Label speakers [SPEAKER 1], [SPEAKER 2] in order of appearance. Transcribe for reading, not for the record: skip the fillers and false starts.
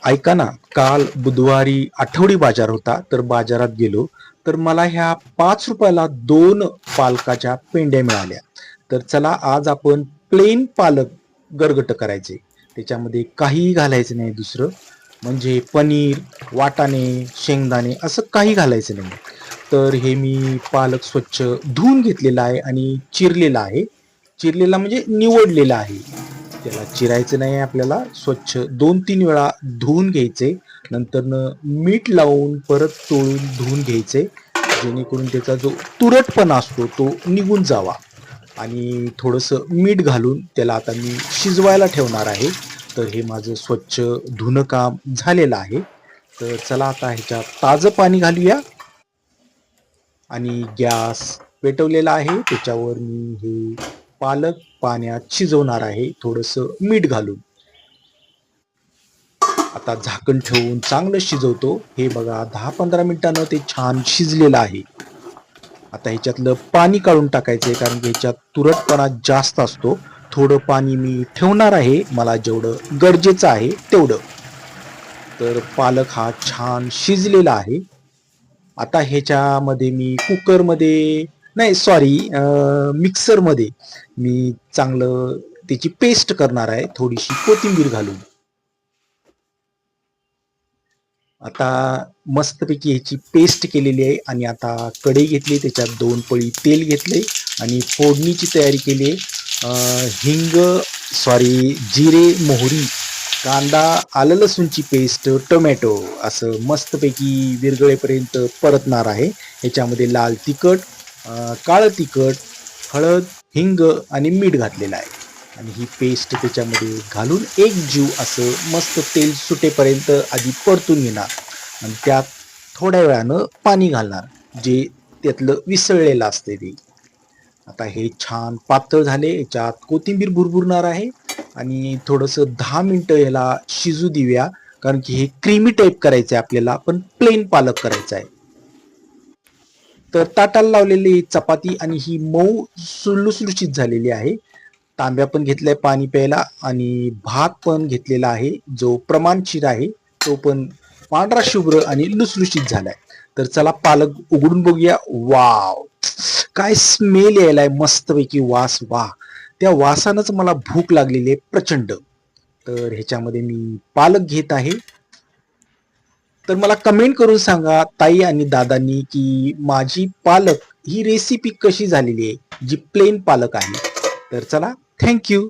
[SPEAKER 1] ऐका ना, काल बुधवारी आठवडी बाजार होता, तर बाजारात गेलो, तर मला ह्या 5 रुपयाला 2 पालकाच्या पेंड्या मिळाल्या. तर चला आज आपण प्लेन पालक गरगट करायचे. त्याच्यामध्ये काहीही घालायचं नाही दुसरं, म्हणजे पनीर, वाटाणे, शेंगदाणे असं काही घालायचं नाही. तर हे मी पालक स्वच्छ धुवून घेतलेला आहे आणि चिरलेला आहे. चिरलेला म्हणजे निवडलेला आहे. त्याला चिरायचं नाही आपल्याला, स्वच्छ 2-3 वेळा धुवून घ्यायचे. नंतरनं मीठ लावून परत चोळून धुवून घ्यायचे, जेणेकरून त्याचा जो तुरटपणा असतो तो निघून जावा. आणि थोडंसं मीठ घालून त्याला आता मी शिजवायला ठेवणार आहे. तर हे माझं स्वच्छ धुणं काम झालेलं आहे. तर चला आता ह्याच्यात ताजं पाणी घालूया आणि गॅस पेटवलेला आहे. त्याच्यावर मी हे पालक पाण्यात शिजवणार आहे थोडंसं मीठ घालून. आता झाकण ठेवून चांगलं शिजवतो. हे बघा 10-15 मिनिटानं ते छान शिजलेलं आहे. आता ह्याच्यातलं पाणी काढून टाकायचंय, कारण की ह्याच्यात तुरटपणा जास्त असतो. थोडं पाणी मी ठेवणार आहे, मला जेवढं गरजेचं आहे तेवढं. तर पालक हा छान शिजलेला आहे. आता ह्याच्यामध्ये मी कुकरमध्ये, नाही सॉरी, मिक्सरमध्ये मी चांगलं त्याची पेस्ट करणार आहे, थोडीशी कोथिंबीर घालून. आता मस्तपैकी ह्याची पेस्ट केलेली आहे आणि आता कढई घेतली, त्याच्यात 2 पळी तेल घेतले आणि फोडणीची तयारी केली. हिंग, सॉरी, जिरे, मोहरी, कांदा, आलं लसूणची पेस्ट, टोमॅटो असं मस्तपैकी विरघळेपर्यंत परतणार आहे. ह्याच्यामध्ये लाल तिखट, काळं तिखट, हळद, हिंग आणि मीठ घातलेलं आहे आणि ही पेस्ट त्याच्यामध्ये घालून एक जीव असं मस्त तेल सुटेपर्यंत आधी परतून घेणार आणि त्यात थोड्या वेळानं पाणी घालणार, जे त्यातलं विसळलेलं असते ते. आता हे छान पातळ झाले, याच्यात कोथिंबीर भुरभुरणार आहे आणि थोडंसं 10 मिनिटं याला शिजू देऊया, कारण की हे क्रीमी टाईप करायचं आहे आपल्याला, पण प्लेन पालक करायचा आहे. तर ताटाला लावलेली चपाती आणि ही मऊ लुसलुशीत झालेली आहे. तांब्या पण घेतलाय पाणी प्यायला आणि भात पण घेतलेला आहे, जो प्रमाणशीर आहे. तो पण पांढरा शुभ्र आणि लुसलुशीत झालाय. तर चला पालक उघडून बघूया. वाव, काय स्मेल यायलाय, मस्तपैकी वास. वा, त्या वासानंच मला भूक लागलेली आहे प्रचंड. तर ह्याच्यामध्ये मी पालक घेत आहे. तर मला कमेंट करून सांगा ताई आणि दादांनी, की माझी पालक ही रेसिपी कशी झालेली आहे, जी प्लेन पालक आहे. तर चला, थँक्यू.